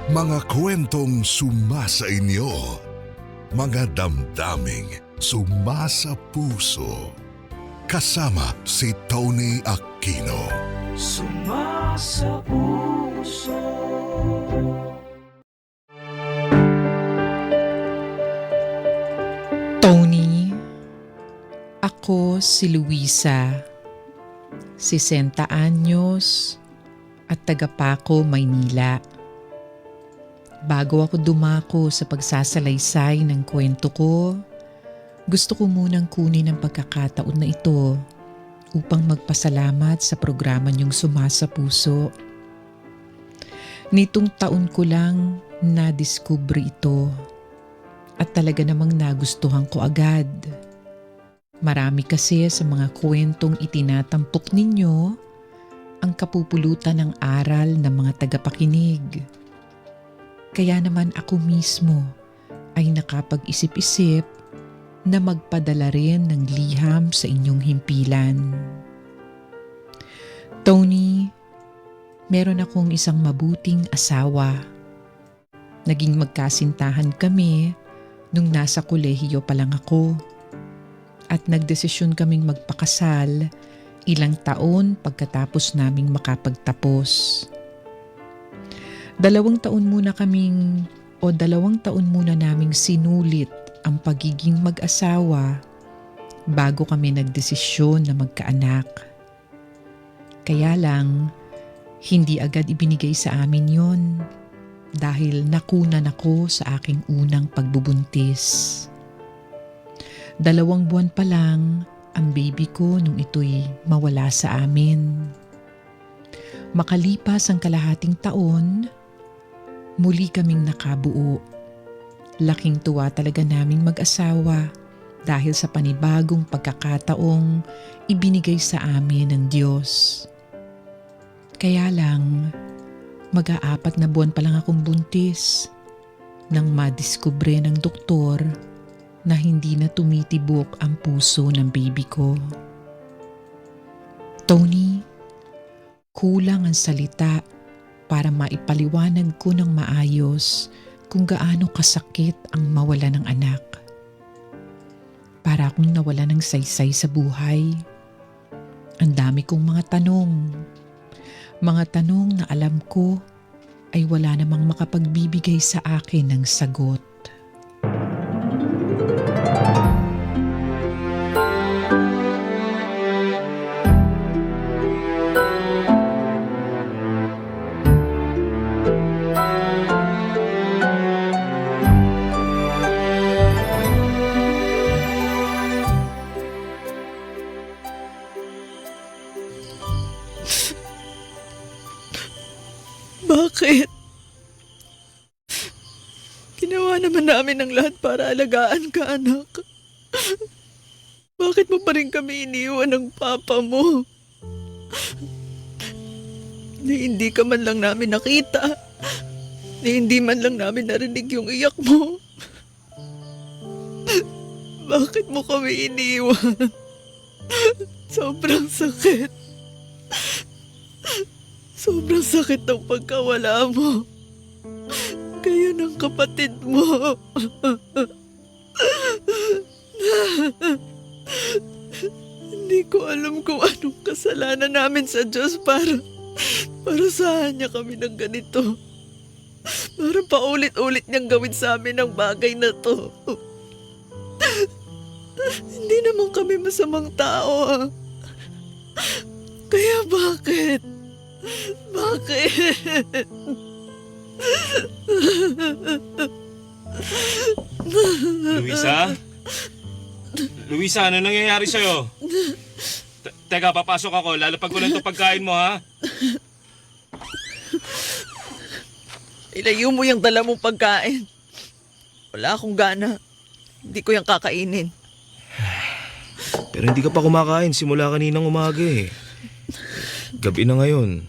Mga kwentong sumasa inyo, mga damdaming sumasa puso. Kasama si Tony Aquino. Sumasa puso. Tony, ako si Luisa, 60 anyos at taga Paco, Maynila. Bago ako dumako sa pagsasalaysay ng kwento ko, gusto ko munang kunin ang pagkakataon na ito upang magpasalamat sa programa niyong Sumasa Puso. Nitong taon ko lang nadiskubre ito at talaga namang nagustuhan ko agad. Marami kasi sa mga kwentong itinatampok ninyo ang kapupulutan ng aral ng mga tagapakinig. Kaya naman ako mismo ay nakapag-isip-isip na magpadala rin ng liham sa inyong himpilan. Tony, meron akong isang mabuting asawa. Naging magkasintahan kami nung nasa kolehiyo pa lang ako. At nagdesisyon kaming magpakasal ilang taon pagkatapos naming makapagtapos. 2 taon muna naming sinulit ang pagiging mag-asawa bago kami nagdesisyon na magkaanak. Kaya lang, hindi agad ibinigay sa amin yon dahil nakunan ako sa aking unang pagbubuntis. 2 buwan pa lang ang baby ko nung ito'y mawala sa amin. Makalipas ang kalahating taon, muli kaming nakabuo. Laking tuwa talaga naming mag-asawa dahil sa panibagong pagkakataong ibinigay sa amin ng Diyos. Kaya lang, mag-4 na buwan pa lang akong buntis nang madiskubre ng doktor na hindi na tumitibok ang puso ng baby ko. Tony, kulang ang salita para maipaliwanag ko ng maayos kung gaano kasakit ang mawala ng anak. Para akong nawala ng saysay sa buhay. Ang dami kong mga tanong. Mga tanong na alam ko ay wala namang makapagbibigay sa akin ng sagot. Bakit? Ginawa naman namin ang lahat para alagaan ka, anak. Bakit mo pa rin kami iniwan ng papa mo? Ni hindi ka man lang namin nakita. Ni hindi man lang namin narinig yung iyak mo. Bakit mo kami iniwan? Sobrang sakit. Sobrang sakit ng pagkawala mo. Kaya ng kapatid mo. Hindi ko alam kung anong kasalanan namin sa Diyos para saan niya kami ng ganito. Para paulit-ulit niyang gawin sa amin ang bagay na to. Hindi naman kami masamang tao, ah. Kaya bakit? Bakit? Luisa? Luisa, ano nangyayari sa'yo? Teka, papasok ako. Lalapag ko lang itong pagkain mo, ha? Ilayo mo yung dala mong pagkain. Wala akong gana. Hindi ko yung kakainin. Pero hindi ka pa kumakain simula kaninang umaga eh. Gabi na ngayon.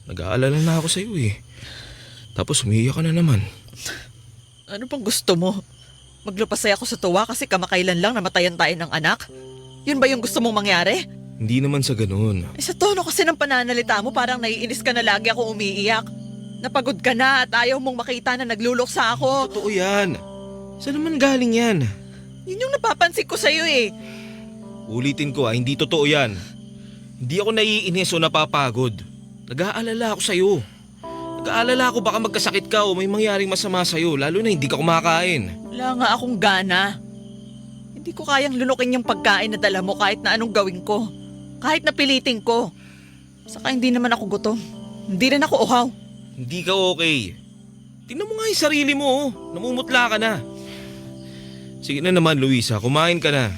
Nag-aalala na ako sa'yo eh. Tapos umiiyak ka na naman. Ano pang gusto mo? Maglupasay ako sa tuwa kasi kamakailan lang namatayan tayo ng anak? Yun ba yung gusto mong mangyari? Hindi naman sa ganun. Sa tono kasi ng pananalita mo parang naiinis ka na lagi ako umiiyak. Napagod ka na at ayaw mong makita na nagluluksa ako. Totoo yan. Saan naman galing yan? Yun yung napapansin ko sa'yo eh. Ulitin ko hindi totoo yan. Hindi ako naiinis o napapagod. Nag-aalala ako sa'yo. Nag-aalala ako baka magkasakit ka o may mangyaring masama sa'yo, lalo na hindi ka kumakain. Wala nga akong gana. Hindi ko kayang lunukin yung pagkain na dala mo kahit na anong gawin ko. Kahit na pilitin ko. Saka hindi naman ako gutom. Hindi rin ako uhaw. Hindi ka okay. Tingnan mo nga yung sarili mo, oh. Namumutla ka na. Sige na naman, Luisa, kumain ka na.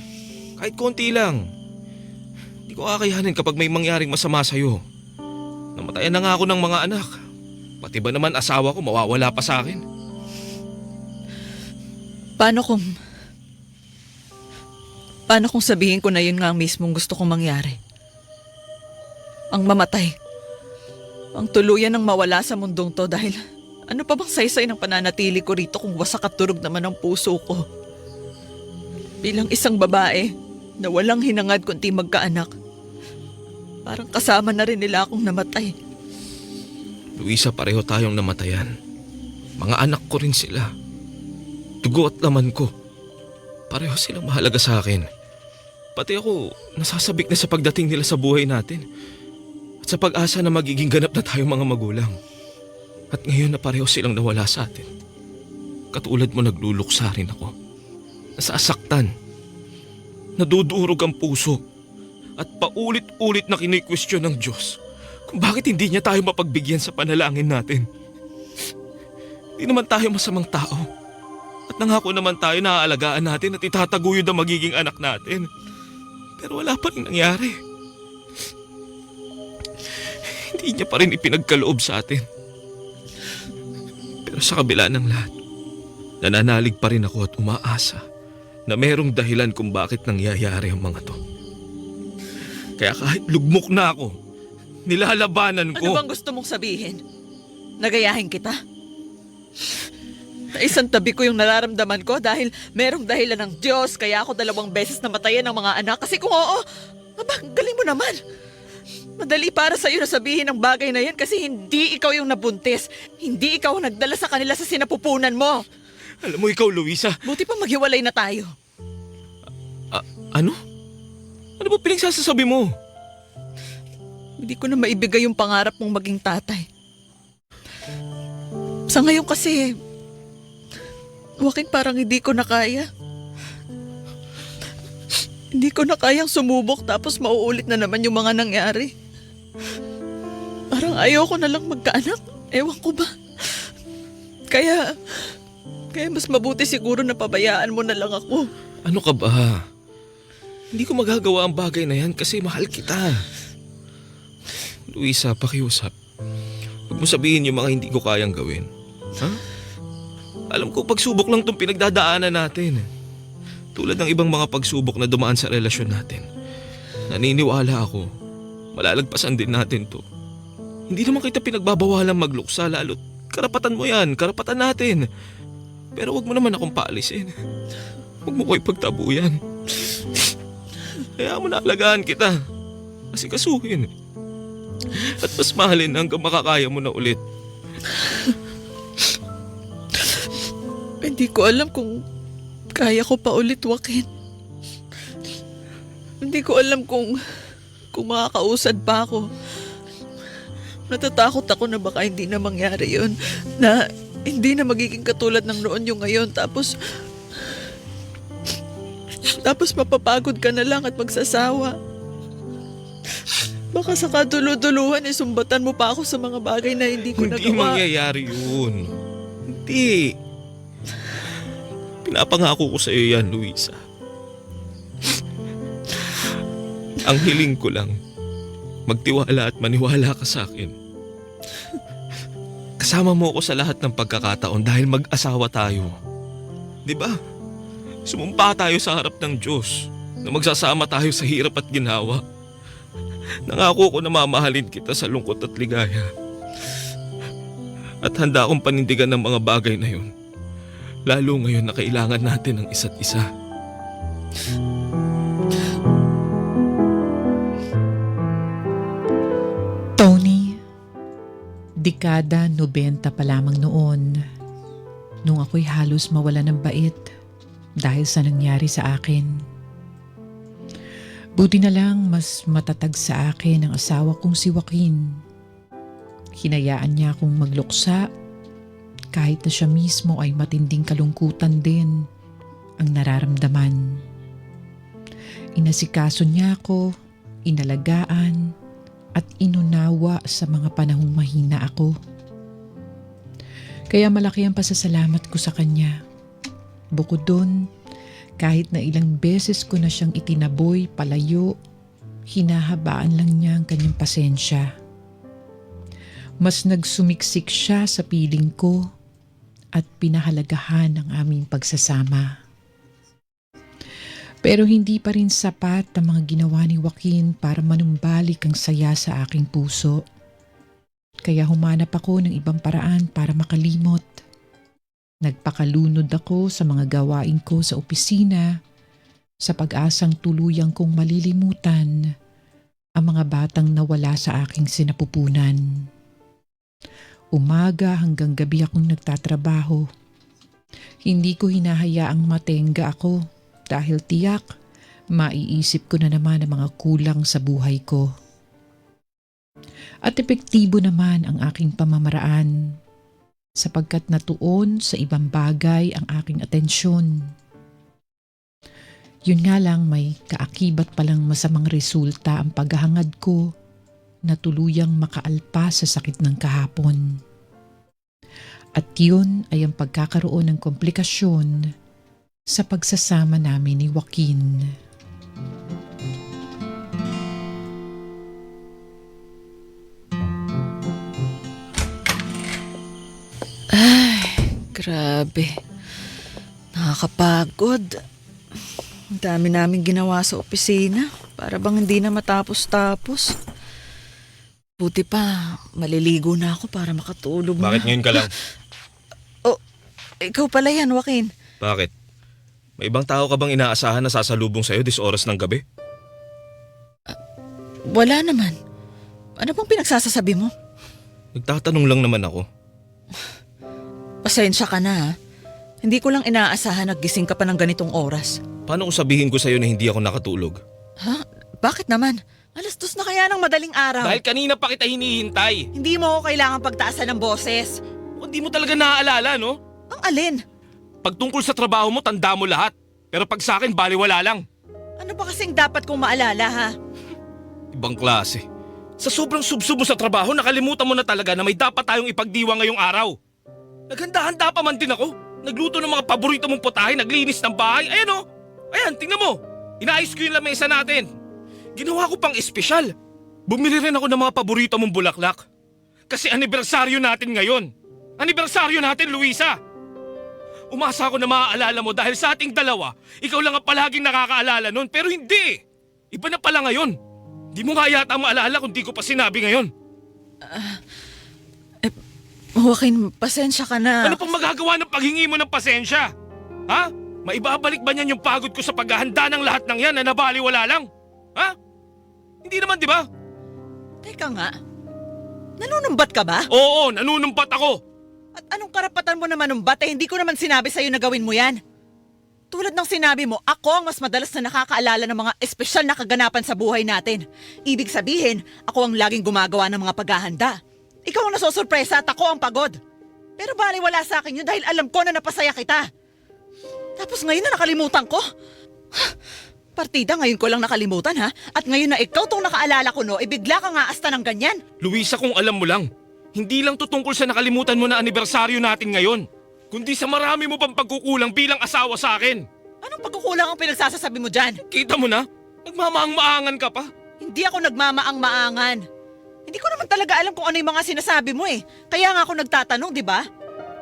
Kahit konti lang. Hindi ko kakayanin kapag may mangyaring masama sa'yo. Namatayan na nga ako ng mga anak. Pati ba naman asawa ko mawawala pa sa akin? Paano kung sabihin ko na yun nga ang mismong gusto kong mangyari? Ang mamatay. Ang tuluyan ng mawala sa mundong to dahil ano pa bang saysay ng pananatili ko rito kung wasak at durog naman ang puso ko? Bilang isang babae na walang hinangad kundi magkaanak, parang kasama na rin nila akong namatay. Luisa, pareho tayong namatayan. Mga anak ko rin sila. Dugo at laman ko. Pareho silang mahalaga sa akin. Pati ako, nasasabik na sa pagdating nila sa buhay natin. At sa pag-asa na magiging ganap na tayong mga magulang. At ngayon na pareho silang nawala sa atin. Katulad mo, nagluluksa rin ako. Nasasaktan. Nadudurog ang puso. At paulit-ulit na kini-question ng Diyos kung bakit hindi niya tayo mapagbigyan sa panalangin natin. Hindi naman tayo masamang tao. At nangako naman tayo na aalagaan natin at itataguyod ang magiging anak natin. Pero wala pa rin nangyari. Hindi niya pa rin ipinagkaloob sa atin. Pero sa kabila ng lahat, nananalig pa rin ako at umaasa na merong dahilan kung bakit nangyayari ang mga to. Kaya kahit lugmok na ako, nilalabanan ko. Ano bang gusto mong sabihin? Nagayahin kita? Na isang tabi ko yung nararamdaman ko dahil merong dahilan ng Diyos kaya ako 2 beses namatayan ng mga anak. Kasi kung oo, galing mo naman. Madali para sa'yo na sabihin ang bagay na yan kasi hindi ikaw yung nabuntis. Hindi ikaw ang nagdala sa kanila sa sinapupunan mo. Alam mo ikaw, Luisa. Buti pa maghiwalay na tayo. Ano? Ano ba pinagsasasabi mo? Hindi ko na maibigay yung pangarap mong maging tatay. Sa ngayon kasi, Joaquin, parang hindi ko na kaya. Hindi ko na kayang sumubok tapos mauulit na naman yung mga nangyari. Parang ayoko na lang magkaanak. Ewan ko ba. Kaya mas mabuti siguro na pabayaan mo na lang ako. Ano ka ba? Hindi ko magagawa ang bagay na yan kasi mahal kita. Luisa, pakiusap. Huwag mo sabihin yung mga hindi ko kayang gawin. Ha? Alam ko pagsubok lang itong pinagdadaanan natin. Tulad ng ibang mga pagsubok na dumaan sa relasyon natin. Naniniwala ako, malalagpasan din natin to. Hindi naman kita pinagbabawalang magluksa, lalo't karapatan mo yan, karapatan natin. Pero wag mo naman akong paalisin. Huwag mo ko ipagtabu yan. Kaya mo na alagaan kita. Asikasuhin. At mas mahalin hanggang makakaya mo na ulit. Hindi ko alam kung kaya ko pa ulit, Joaquin. Hindi ko alam kung makakausad pa ako. Natatakot ako na baka hindi na mangyari yun. Na hindi na magiging katulad ng noon yung ngayon. Tapos mapapagod ka na lang at magsasawa. Baka sa kadulu-duluhan sumbatan mo pa ako sa mga bagay na hindi ko Hindi nagawa. mangyayari yun. Hindi. Pinapangako ko sa iyo yan, Luisa. Ang hiling ko lang, magtiwala at maniwala ka sa akin. Kasama mo ako sa lahat ng pagkakataon dahil mag-asawa tayo. Di ba? Sumumpa tayo sa harap ng Diyos na magsasama tayo sa hirap at ginawa. Nangako ko na mamahalin kita sa lungkot at ligaya. At handa akong panindigan ng mga bagay na yun. Lalo ngayon na kailangan natin ng isa't isa. Tony, Dekada 90 pa lamang noon, nung ako'y halos mawala ng bait dahil sa nangyari sa akin. Buti na lang mas matatag sa akin ang asawa kong si Joaquin. Hinayaan niya akong magluksa kahit na siya mismo ay matinding kalungkutan din ang nararamdaman. Inasikaso niya ako, inalagaan, at inunawa sa mga panahong mahina ako. Kaya malaki ang pasasalamat ko sa kanya. Bukod doon, kahit na ilang beses ko na siyang itinaboy palayo, hinahabaan lang niya ang kanyang pasensya. Mas nagsumiksik siya sa piling ko at pinahalagahan ang aming pagsasama. Pero hindi pa rin sapat ang mga ginawa ni Joaquin para manumbalik ang saya sa aking puso. Kaya humanap ako ng ibang paraan para makalimot. Nagpakalunod ako sa mga gawain ko sa opisina sa pag-asang tuluyang kong malilimutan ang mga batang nawala sa aking sinapupunan. Umaga hanggang gabi akong nagtatrabaho. Hindi ko hinahayaang matenga ako dahil tiyak maiisip ko na naman ang mga kulang sa buhay ko. At epektibo naman ang aking pamamaraan sapagkat natuon sa ibang bagay ang aking atensyon. Yun nga lang may kaakibat palang masamang resulta ang paghahangad ko na tuluyang makaalpas sa sakit ng kahapon. At yun ay ang pagkakaroon ng komplikasyon sa pagsasama namin ni Joaquin. Grabe. Nakakapagod. Ang dami namin ginawa sa opisina. Para bang hindi na matapos-tapos. Buti pa, maliligo na ako para makatulog na. Bakit ngayon ka lang? Ikaw pala yan, Joaquin. Bakit? May ibang tao ka bang inaasahan na sasalubong sa'yo dis oras ng gabi? Wala naman. Ano bang pinagsasasabi mo? Nagtatanong lang naman ako. Pasensya ka na, ha? Hindi ko lang inaasahan na gising ka pa ng ganitong oras. Paano ko sabihin ko sa'yo na hindi ako nakatulog? Ha? Bakit naman? 2:00 na kaya ng madaling araw. Dahil kanina pa kita hinihintay. Hindi mo ako kailangan pagtaasan ng boses. Hindi mo talaga naaalala, no? Ang alin? Pag tungkol sa trabaho mo, tanda mo lahat. Pero pag sa akin, baliwala lang. Ano ba kasing dapat kong maalala, ha? Ibang klase. Sa sobrang subsub mo sa trabaho, nakalimutan mo na talaga na may dapat tayong ipagdiwa ngayong araw. Naghanda-handa pa man din ako. Nagluto ng mga paborito mong putahe, naglinis ng bahay. Ayan o. Ayan, tingnan mo. Inaayos ko yung lamesa natin. Ginawa ko pang espesyal. Bumili rin ako ng mga paborito mong bulaklak. Kasi anibersaryo natin ngayon. Anibersaryo natin, Luisa. Umasa ako na maaalala mo dahil sa ating dalawa, ikaw lang ang palaging nakakaalala nun. Pero hindi. Iba na pala ngayon. Di mo nga yata maalala kung di ko pa sinabi ngayon. Joaquin, pasensya ka na. Ano pang magagawa ng paghingi mo ng pasensya? Ha? Maibabalik ba niyan yung pagod ko sa paghahanda ng lahat ng yan na nabaliwala lang? Ha? Hindi naman, di ba? Teka nga, nanunumbat ka ba? Oo, nanunumpat ako. At anong karapatan mo naman numbat hindi ko naman sinabi sa'yo na gawin mo yan? Tulad ng sinabi mo, ako ang mas madalas na nakakaalala ng mga espesyal na kaganapan sa buhay natin. Ibig sabihin, ako ang laging gumagawa ng mga paghahanda. Ikaw ang nasosurpresa at ako ang pagod. Pero baliwala sa akin yun dahil alam ko na napasaya kita. Tapos ngayon na nakalimutan ko? Partida, ngayon ko lang nakalimutan, ha? At ngayon na ikaw tong nakaalala ko, no, bigla ka nga asta ng ganyan. Luisa, kung alam mo lang, hindi lang to tungkol sa nakalimutan mo na anibersaryo natin ngayon, kundi sa marami mo pang pagkukulang bilang asawa sa akin. Anong pagkukulang ang pinagsasasabi mo dyan? Kita mo na, nagmamaang-maangan ka pa. Hindi ako nagmamaang-maangan. Hindi ko naman talaga alam kung ano yung mga sinasabi mo eh. Kaya nga ako nagtatanong, di ba?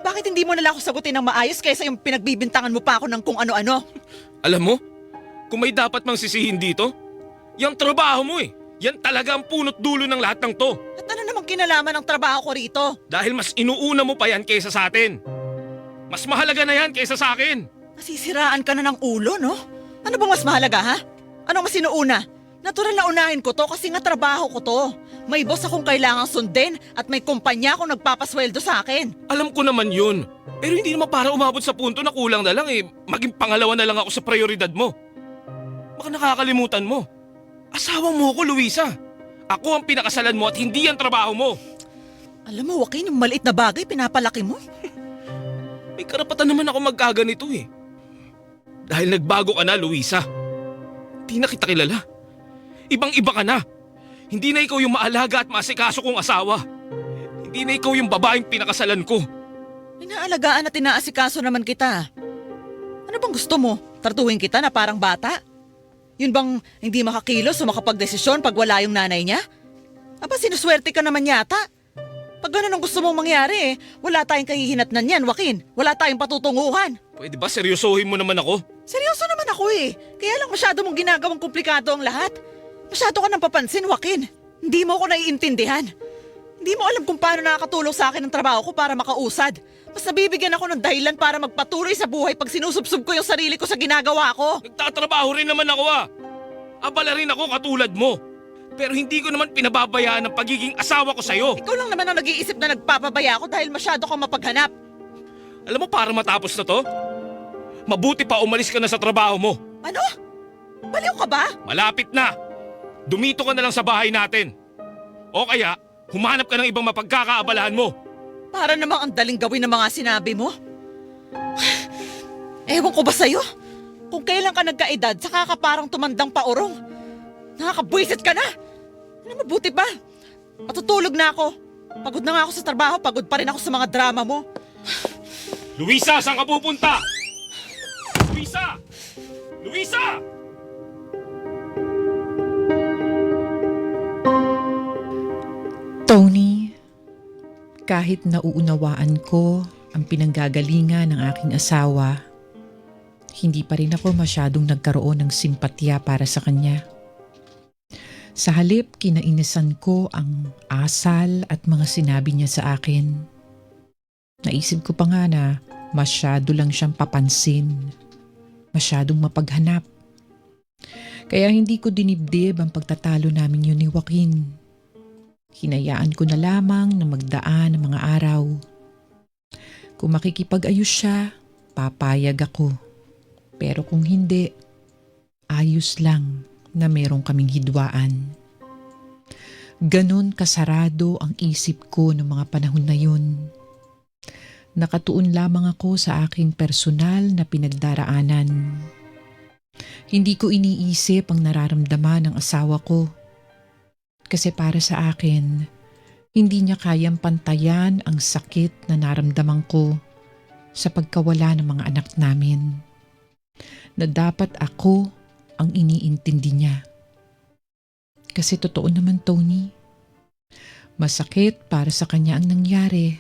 Bakit hindi mo nala ako sagutin ng maayos kaysa yung pinagbibintangan mo pa ako ng kung ano-ano? Alam mo, kung may dapat mang sisihin dito, yung trabaho mo eh. Yan talaga ang punot dulo ng lahat ng to. At ano namang kinalaman ng trabaho ko rito? Dahil mas inuuna mo pa yan kaysa sa atin. Mas mahalaga na yan kaysa sa akin. Nasisiraan ka na ng ulo, no? Ano bang mas mahalaga, ha? Anong mas inuuna? Natural na unahin ko to kasi nga trabaho ko to. May boss akong kailangang sundin at may kumpanya akong nagpapasweldo sa akin. Alam ko naman yun. Pero hindi naman para umabot sa punto na kulang na lang maging pangalawa na lang ako sa prioridad mo. Baka nakakalimutan mo. Asawa mo ko, Luisa. Ako ang pinakasalan mo at hindi ang trabaho mo. Alam mo, Joaquin, yung maliit na bagay pinapalaki mo. May karapatan naman ako magkaganito Dahil nagbago ka na, Luisa. Hindi na kita kilala. Ibang-iba ka na. Hindi na ikaw yung maalaga at masikaso kong asawa. Hindi na ikaw yung babaeng pinakasalan ko. Inaalagaan at inaasikaso naman kita. Ano bang gusto mo? Tartuhin kita na parang bata? Yun bang hindi makakilos o makapagdesisyon pag wala yung nanay niya? Aba, sinuswerte ka naman yata. Pag ganun ang gusto mong mangyari wala tayong kahihinatnan yan, Joaquin. Wala tayong patutunguhan. Pwede ba seryosohin mo naman ako? Seryoso naman ako Kaya lang masyado mong ginagawang komplikado ang lahat. Masyado ka nang papansin, Joaquin. Hindi mo ako naiintindihan. Hindi mo alam kung paano nakakatulong sa akin ang trabaho ko para makausad. Mas nabibigyan ako ng dahilan para magpatuloy sa buhay pag sinusubsob ko yung sarili ko sa ginagawa ko. Nagtatrabaho rin naman ako Abala rin ako katulad mo. Pero hindi ko naman pinababayaan ang pagiging asawa ko sa'yo. Ikaw lang naman ang nag-iisip na nagpapabaya ako dahil masyado kang mapaghanap. Alam mo, para matapos na to, mabuti pa umalis ka na sa trabaho mo. Ano? Baliw ka ba? Malapit na. Dumito ka na lang sa bahay natin. O kaya, humanap ka ng ibang mapagkakaabalahan mo. Para namang ang daling gawin ng mga sinabi mo. Ewan ko ba sa'yo? Kung kailan ka nagkaedad, saka ka parang tumandang paurong. Nakakabwisit ka na. Ano mabuti pa? Matutulog na ako. Pagod na nga ako sa trabaho, pagod pa rin ako sa mga drama mo. Luisa, saan ka pupunta? Luisa! Luisa! Tony, kahit nauunawaan ko ang pinanggagalingan ng aking asawa, hindi pa rin ako masyadong nagkaroon ng simpatya para sa kanya. Sa halip, kinainisan ko ang asal at mga sinabi niya sa akin. Naisip ko pa nga na masyado lang siyang papansin, masyadong mapaghanap. Kaya hindi ko dinibdib ang pagtatalo namin yun ni Joaquin. Hinayaan ko na lamang na magdaan ang mga araw. Kung makikipag-ayos siya, papayag ako. Pero kung hindi, ayos lang na merong kaming hidwaan. Ganon kasarado ang isip ko noong mga panahon na yun. Nakatuon lamang ako sa aking personal na pinagdaraanan. Hindi ko iniisip ang nararamdaman ng asawa ko. Kasi para sa akin, hindi niya kayang pantayan ang sakit na naramdaman ko sa pagkawala ng mga anak namin. Na dapat ako ang iniintindi niya. Kasi totoo naman, Tony. Masakit para sa kanya ang nangyari,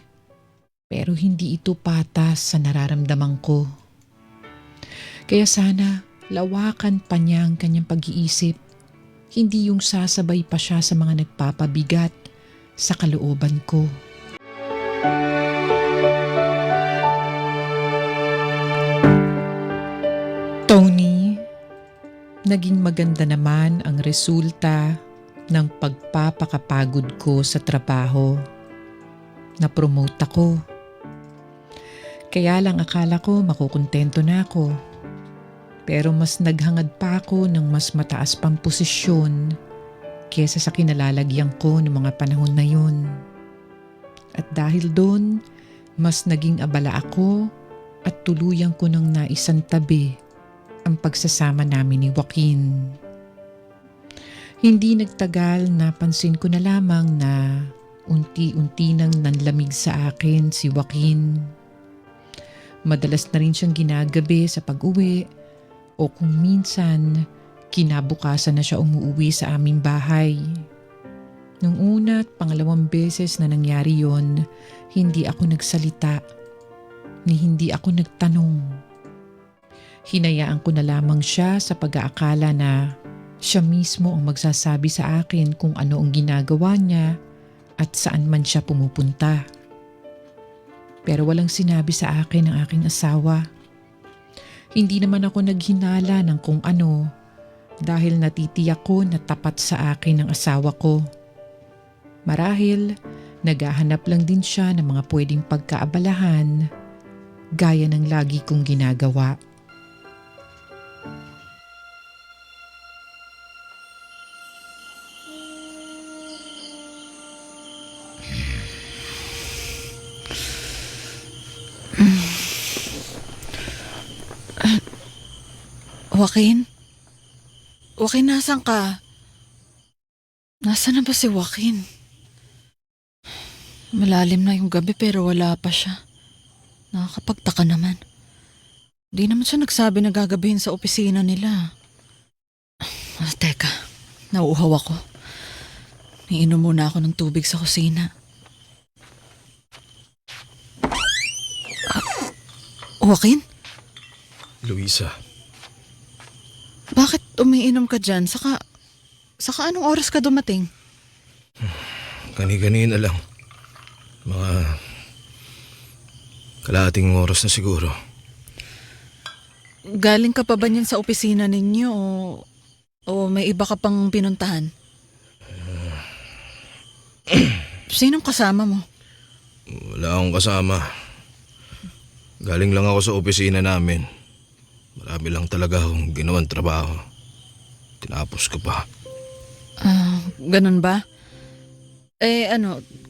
pero hindi ito patas sa nararamdaman ko. Kaya sana lawakan pa niya ang kanyang pag-iisip. Hindi yung sasabay pa siya sa mga nagpapabigat sa kalooban ko. Tony, naging maganda naman ang resulta ng pagpapakapagod ko sa trabaho. Na-promote ako. Kaya lang akala ko makukontento na ako. Pero mas naghangad pa ako ng mas mataas pang posisyon kesa sa kinalalagyan ko ng mga panahon na yun. At dahil doon, mas naging abala ako at tuluyan ko ng naisantabi ang pagsasama namin ni Joaquin. Hindi nagtagal, napansin ko na lamang na unti-unti nang nanlamig sa akin si Joaquin. Madalas na rin siyang ginagabi sa pag-uwi. O kung minsan, kinabukasan na siya umuwi sa aming bahay. Nung una at pangalawang beses na nangyari yon, hindi ako nagsalita, ni hindi ako nagtanong. Hinayaan ko na lamang siya sa pag-aakala na siya mismo ang magsasabi sa akin kung ano ang ginagawa niya at saan man siya pumupunta. Pero walang sinabi sa akin ang aking asawa. Hindi naman ako naghinala ng kung ano dahil natitiyak ko na tapat sa akin ang asawa ko. Marahil, naghahanap lang din siya ng mga pwedeng pagkaabalahan, gaya ng lagi kong ginagawa. Joaquin? Joaquin, nasan ka? Nasaan na ba si Joaquin? Malalim na yung gabi pero wala pa siya. Nakakapagtaka naman. Di naman siya nagsabi na gagabihin sa opisina nila. Teka, nauuhaw ako. Iinom muna ako ng tubig sa kusina. Joaquin? Luisa, Bakit umiinom ka dyan? Saka anong oras ka dumating? gani-gani na lang. Mga kalahating oras na siguro. Galing ka pa ba niyan sa opisina ninyo o may iba ka pang pinuntahan? Sinong kasama mo? Wala akong kasama. Galing lang ako sa opisina namin. Marami lang talaga akong ginawang trabaho. Tinapos ko pa. Ganun ba?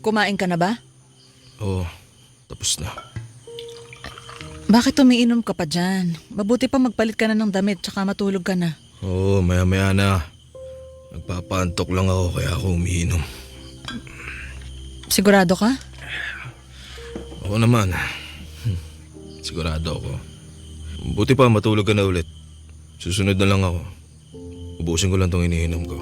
Kumain ka na ba? Oo, tapos na. Bakit umiinom ka pa dyan? Mabuti pa magpalit ka na ng damit tsaka matulog ka na. Oo, maya-maya na. Nagpapaantok lang ako kaya ako umiinom. Sigurado ka? Oo naman. Sigurado ako. Buti pa matulog ka na ulit. Susunod na lang ako. Ubusin ko lang tong iniinom ko.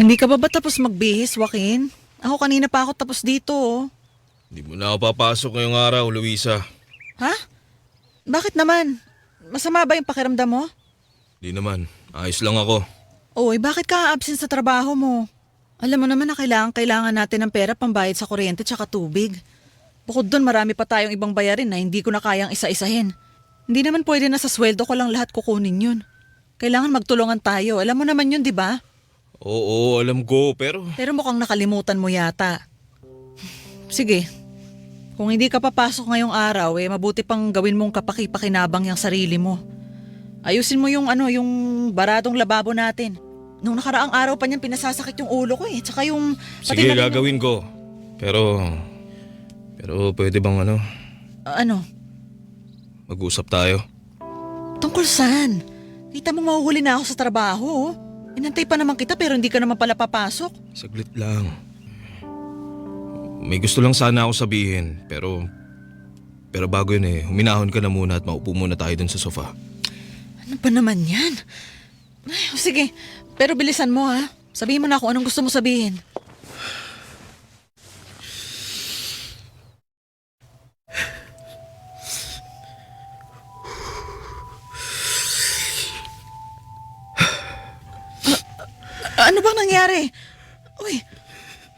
Hindi ka ba tapos magbihis, Joaquin? Ako kanina pa ako tapos dito, oh. Hindi mo na ako papasok ngayong araw, Luisa. Ha? Bakit naman? Masama ba yung pakiramdam mo? Di naman. Ayos lang ako. Oy, bakit ka absent sa trabaho mo? Alam mo naman na kailangan natin ng pera pambayad sa kuryente tsaka tubig. Bukod doon, marami pa tayong ibang bayarin na hindi ko na kayang isa-isahin. Hindi naman pwede na sa sweldo ko lang lahat kukunin yun. Kailangan magtulungan tayo. Alam mo naman yun, di ba? Oo, alam ko, pero... Pero mukhang nakalimutan mo yata. Sige, kung hindi ka papasok ngayong araw, mabuti pang gawin mong kapaki-pakinabang yung sarili mo. Ayusin mo yung baradong lababo natin. Nung nakaraang araw pa niyan pinasasakit yung ulo ko tsaka yung... Sige, gagawin ko. Pero pwede bang Ano? mag-usap tayo? Tungkol saan? Kita mo mahuhuli na ako sa trabaho, oh. Inantay pa naman kita pero hindi ka naman pala papasok. Saglit lang. May gusto lang sana ako sabihin, pero bago yun huminahon ka na muna at maupo muna tayo dun sa sofa. Ano ba naman yan? Ay, sige, pero bilisan mo ha. Sabihin mo na kung anong gusto mo sabihin. Ano bang nangyari? Uy,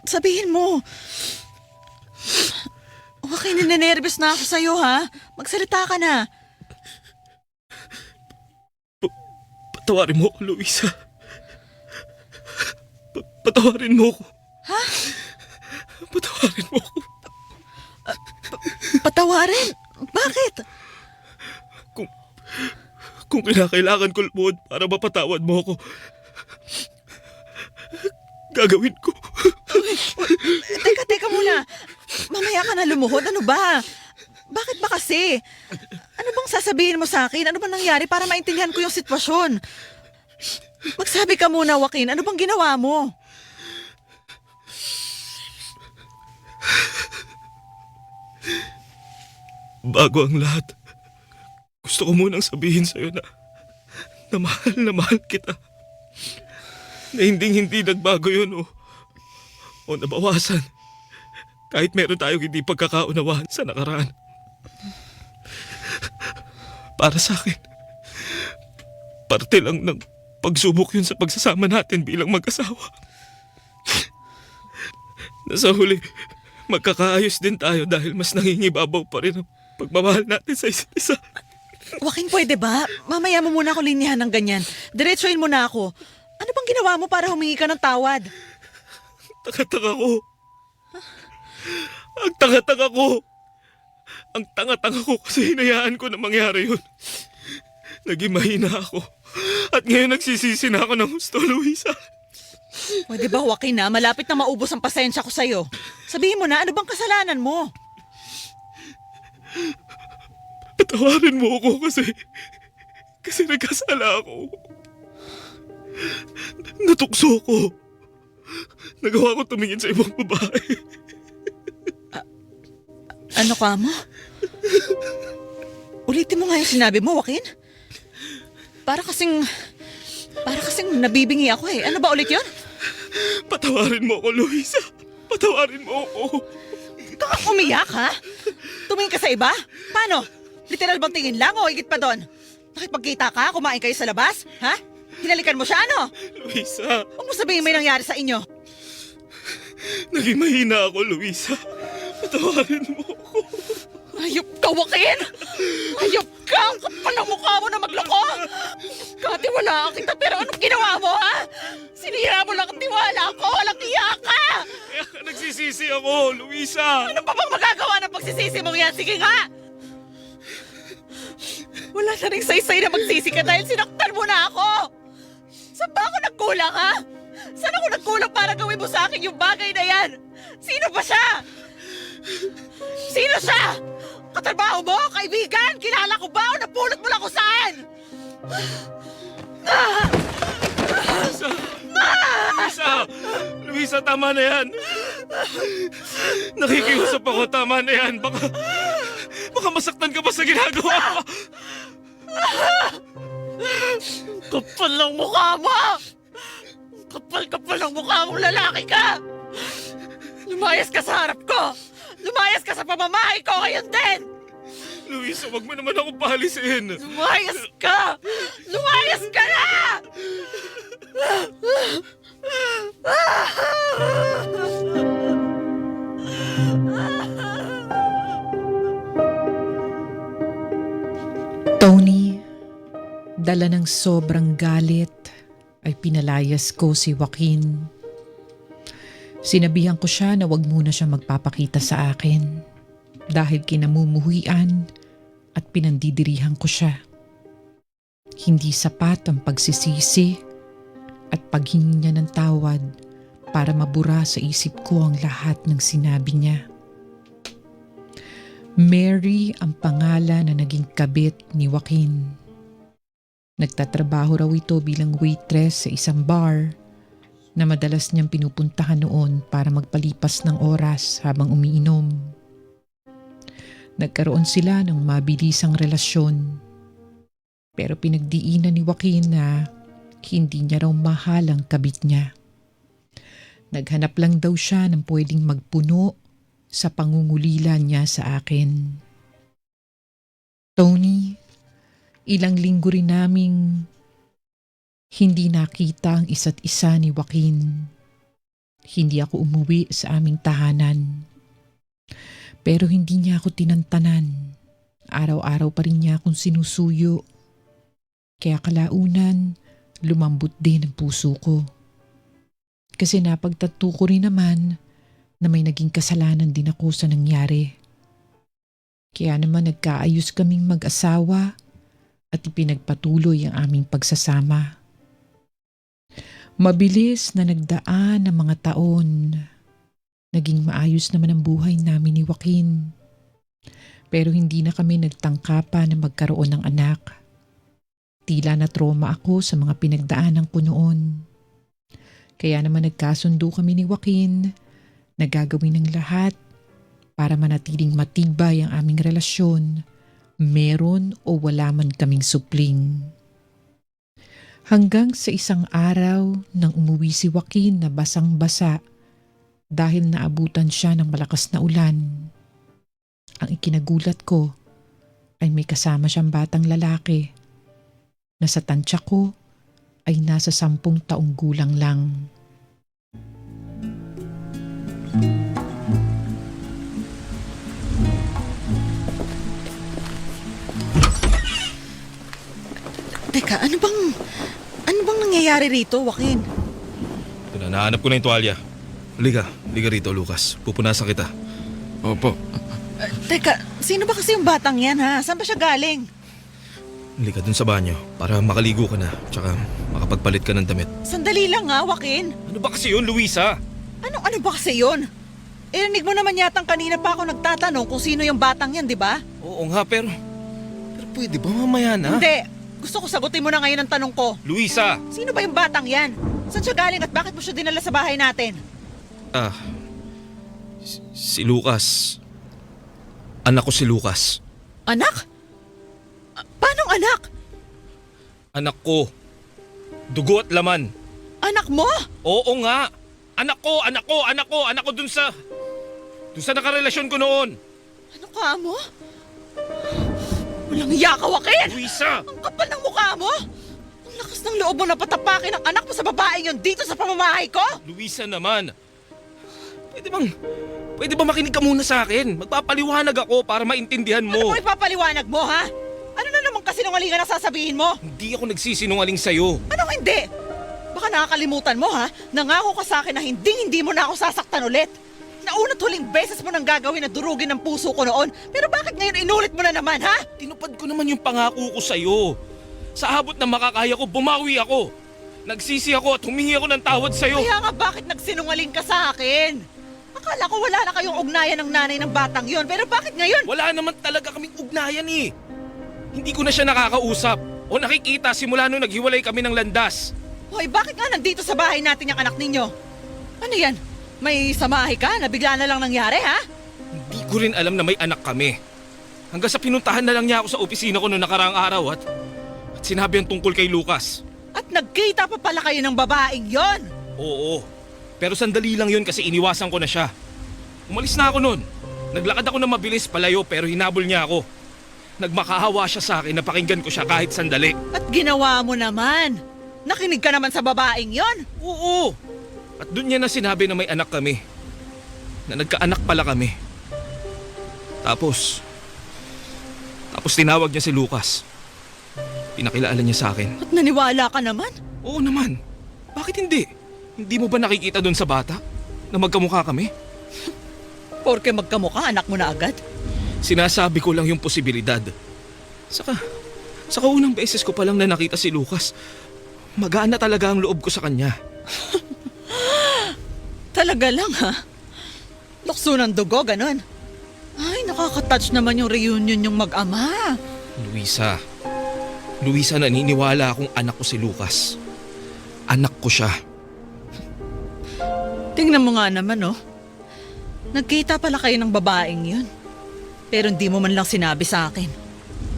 sabihin mo. Okay, ninenervous na ako sa'yo ha. Magsalita ka na. Patawarin mo ako, Luisa. Patawarin mo ako. Ha? Patawarin mo ako. Patawarin? Bakit? Kung kinakailangan ko lumuhod para mapatawad mo ako, gagawin ko. Teka muna. Mamaya ka na lumuhod. Ano ba? Bakit ba kasi? Ano bang sasabihin mo sa akin? Ano bang nangyari para maintindihan ko yung sitwasyon? Magsabi ka muna, Joaquin. Ano bang ginawa mo? Bago ang lahat, gusto ko munang sabihin sa'yo na mahal kita. Na hindi nagbago yun o nabawasan. Kahit meron tayong hindi pagkakaunawaan sa nakaraan. Para sa akin, parte lang ng Pagsubok yun sa pagsasama natin bilang mag-asawa. Nasa huli, magkakaayos din tayo dahil mas nangingibabaw pa rin ang pagmamahal natin sa isa't isa. Joaquin, pwede ba? Mamaya mo muna ako linyahan ng ganyan. Diretsuhin mo na ako. Ano bang ginawa mo para humingi ka ng tawad? Tanga-tanga ko. Ang tanga-tanga ko. Ang tanga-tanga ko kasi hinayaan ko na mangyari yun. Naging mahina ako. At ngayon nagsisisi na ako ng gusto, Luisa. Pwede ba, Joaquin, na malapit na maubos ang pasensya ko sa'yo? Sabihin mo na, ano bang kasalanan mo? Patawarin mo ako kasi nagkasala ako. Natukso ko. Nagawa ko tumingin sa ibang babae. Ano ka mo? Ulitin mo nga yung sinabi mo, Joaquin. Para kasing nabibingi ako eh. Ano ba ulit yun? Patawarin mo ako, Luisa. Patawarin mo ako. Ikaw ang umiyak, ha? Tumingin ka sa iba? Paano? Literal bang tingin lang o higit pa doon? Nakipagkita ka? Kumain kayo sa labas? Ha? Hinalikan mo siya, ano? Luisa, Huwag mo sabihin may nangyari sa inyo. naging mahina ako, Luisa. Patawarin mo ako. Hayop ka, Joaquin! Hayop ka! Ang kapal ng mukha mo na magloko! Katiwalaan kita pero anong ginawa mo, ha? Sinira mo lang ang tiwala ko! Walang iya ka! Kaya nagsisisi ako, Luisa. Ano pa bang magagawa ng pagsisisi mong yan? Sige nga! Wala na rin saysay na magsisi ka dahil sinaktan mo na ako! Saan ba ako nagkulang, ha? Saan ako nagkulang para gawin mo sa akin yung bagay na yan? Sino ba siya? Sino siya? Katrabaho mo? Kaibigan? Kilala ko ba o napulot mo lang kung saan? Luisa! Luisa! Luisa, tama na yan. Nakikiusap ako, tama na yan. Baka masaktan ka pa sa ginagawa. Kapal ng mukha mo! Kapal-kapal ng mukha mong lalaki ka! Lumayas ka sa harap ko! Lumayas ka sa pamamahay ko ngayon din! Luisa, wag mo naman ako pahalisin. Lumayas ka! Lumayas ka na! Tony, dala ng sobrang galit, ay pinalayas ko si Joaquin. Sinabihan ko siya na wag muna siya magpapakita sa akin dahil kinamumuhian at pinandidirihan ko siya. Hindi sapat ang pagsisisi at paghingi niya ng tawad para mabura sa isip ko ang lahat ng sinabi niya. Mary ang pangalan na naging kabit ni Joaquin. Nagtatrabaho raw ito bilang waitress sa isang bar na madalas niyang pinupuntahan noon para magpalipas ng oras habang umiinom. Nagkaroon sila ng mabilisang relasyon. Pero pinagdiinan ni Joaquin na hindi niya raw mahal ang kabit niya. Naghanap lang daw siya ng pwedeng magpuno sa pangungulila niya sa akin. Tony, ilang linggo rin naming hindi nakita ang isa't isa ni Joaquin. Hindi ako umuwi sa aming tahanan. Pero hindi niya ako tinantanan. Araw-araw pa rin niya akong sinusuyo. Kaya kalaunan, lumambot din ang puso ko. Kasi napagtanto ko rin naman na may naging kasalanan din ako sa nangyari. Kaya naman nagkaayos kaming mag-asawa at ipinagpatuloy ang aming pagsasama. Mabilis na nagdaan ang mga taon. Naging maayos naman ang buhay namin ni Joaquin. Pero hindi na kami nagtangka na magkaroon ng anak. Tila na trauma ako sa mga pinagdaanan ko noon. Kaya naman nagkasundo kami ni Joaquin na gagawin ng lahat para manatiling matibay ang aming relasyon, meron o wala man kaming supling. Hanggang sa isang araw nang umuwi si Joaquin na basang-basa dahil naabutan siya ng malakas na ulan. Ang ikinagulat ko ay may kasama siyang batang lalaki na sa tansya ko ay nasa 10 taong gulang lang. Teka, ano bang nangyayari rito, Joaquin? Nahanap ko na yung tuwalya. Liga rito, Lucas. Pupunasan kita. Opo. Teka, sino ba kasi yung batang yan, ha? Saan ba siya galing? Liga dun sa banyo para makaligo ka na. Tsaka makapagpalit ka ng damit. Sandali lang, ha, Joaquin? Ano ba kasi yun, Luisa? Ano ba kasi yun? Irinig mo naman yatang kanina pa ako nagtatanong kung sino yung batang yan, di ba? Oo nga, pero pwede ba mamaya na? Hindi. Gusto ko sagutin mo na ngayon ang tanong ko. Luisa! Sino ba yung batang yan? Saan siya galing at bakit mo siya dinala sa bahay natin? Si Lucas. Anak ko si Lucas. Anak? Paanong anak? Anak ko. Dugo at laman. Anak mo? Oo nga. Anak ko dun sa nakarelasyon ko noon. Ano ka mo? Walang hiya ka, Joaquin! Luisa! Ang kapal ng mukha mo! Ang lakas ng loob mo na patapakin ang anak mo sa babaeng yun dito sa pamamahay ko! Luisa naman. Pwede ba makinig ka muna sa akin? Magpapaliwanag ako para maintindihan Ano mo. mo ipapaliwanag mo, ha? Ano na naman kasinungalingan ang sasabihin mo? Hindi ako nagsisinungaling sa'yo. Anong hindi? Baka nakakalimutan mo, ha? Nangako ka sa akin na hindi mo na ako sasaktan ulit. Naunat huling beses mo nang gagawin na durugin ng puso ko noon. Pero bakit ngayon inulit mo na naman, ha? Tinupad ko naman yung pangako ko sa'yo. Sa abot na makakaya ko, bumawi ako. Nagsisi ako at humingi ako ng tawad sa'yo. Kaya nga bakit nagsinungaling ka sa akin? Akala ko wala na kayong ugnayan ng nanay ng batang yon. Pero bakit ngayon? Wala naman talaga kaming ugnayan eh. Hindi ko na siya nakakausap o nakikita simula nung naghiwalay kami ng landas. Hoy, bakit nga nandito sa bahay natin yung anak ninyo? Ano yan? May samahi ka na bigla na lang nangyari, ha? Hindi ko rin alam na may anak kami. Hanggang sa pinuntahan na lang niya ako sa opisina ko noong nakaraang araw at sinabi ang tungkol kay Lucas. At nagkita pa pala kayo ng babaeng yon. Oo, pero sandali lang yun kasi iniwasan ko na siya. Umalis na ako noon. Naglakad ako na mabilis palayo pero hinabol niya ako. Nagmakahawa siya sa akin na pakinggan ko siya kahit sandali. At ginawa mo naman. Nakinig ka naman sa babaeng yon. Oo, at doon niya na sinabi na may anak kami. Na nagkaanak pala kami. Tapos tinawag niya si Lucas. Pinakilala niya sa akin. At naniwala ka naman? Oo naman. Bakit hindi? Hindi mo ba nakikita doon sa bata? Na magkamukha kami? Porke magkamukha, anak mo na agad? Sinasabi ko lang yung posibilidad. Saka unang beses ko pa lang na nakita si Lucas. Magaan na talaga ang loob ko sa kanya. Talaga lang, ha? Lukso ng dugo, ganun. Ay, nakaka-touch naman yung reunion yung mag-ama. Luisa, naniniwala akong anak ko si Lucas. Anak ko siya. Tingnan mo nga naman, oh. Nagkita pala kayo ng babaeng yun. Pero hindi mo man lang sinabi sa akin.